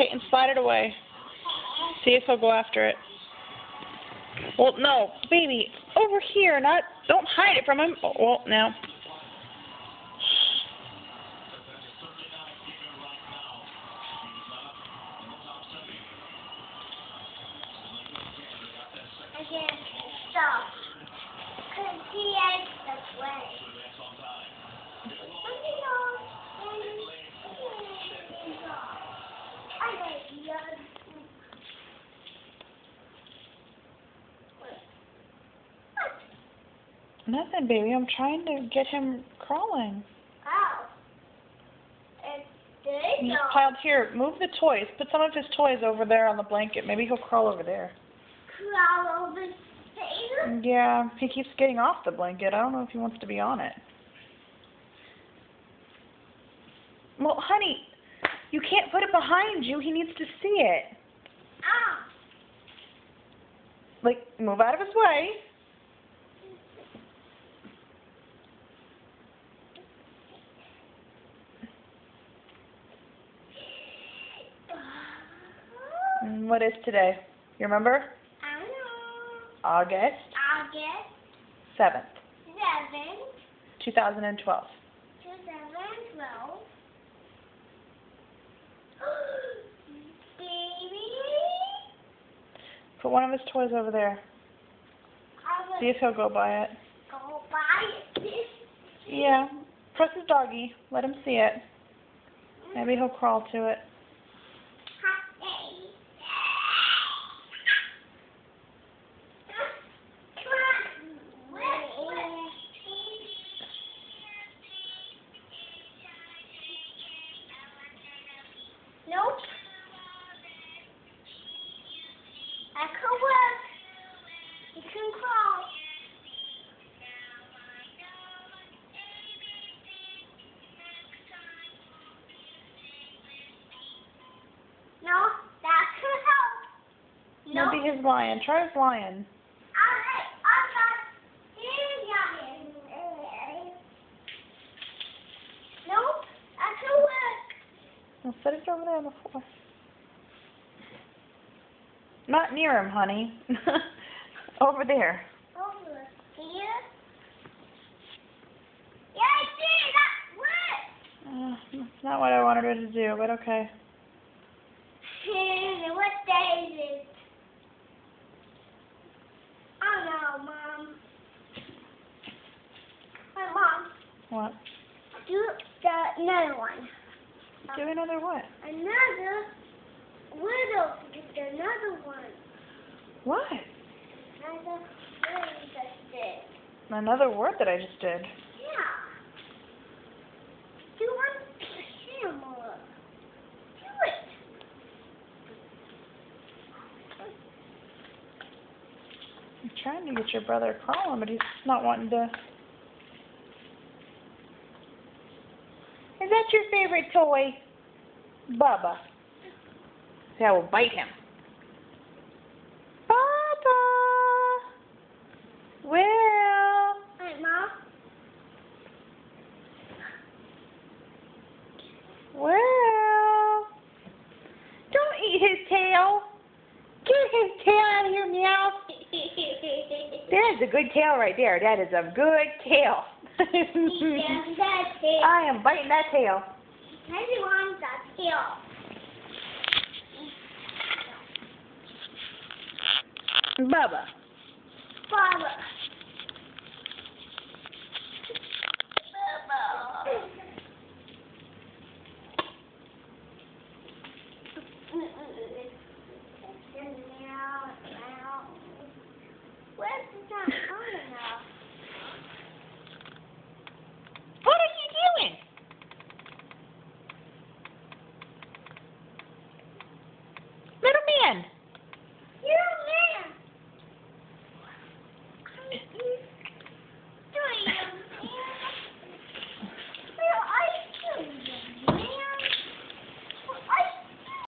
Peyton, slide it away. See if he'll go after it. Well, no, baby, over here, not. Don't hide it from him. Oh, well, now. Again, stop. Because he has the way. Nothing, baby. I'm trying to get him crawling. Oh. He's piled here. Move the toys. Put some of his toys over there on the blanket. Maybe he'll crawl over there. Crawl over there? Yeah, he keeps getting off the blanket. I don't know if he wants to be on it. Well, honey, you can't put it behind you. He needs to see it. Ah. Like, move out of his way. And what is today? You remember? I know. August August 7th, 7th, 2012. 2012. Baby. Put one of his toys over there. See if he'll go by it. Go by it. Yeah. Press his doggy. Let him see it. Maybe he'll crawl to it. Nope. That could work. You can crawl. No, that could help. No. Maybe his lion. Try his lion. I'll try his lion. Nope, that could work. Well, set it over there on the floor. Not near him, honey. Over there. Over here? Yeah, I did. That worked. That's not what I wanted her to do, but okay. What day is it? Oh no, Mom. Hey, Mom. What? Do another one. Do another what? Another little. Another one. What? Another word just did. Another word that I just did. Yeah. Do one similar. Do it. I'm trying to get your brother crawling, but he's not wanting to. Is that your favorite toy? Bubba. See, I will bite him. Bubba! Will! Hey, Mom. Will! Don't eat his tail. Get his tail out of here, meow. That is a good tail right there. That is a good tail. I am biting that tail. I want that tail. Bubba. Bubba. Where's the dog?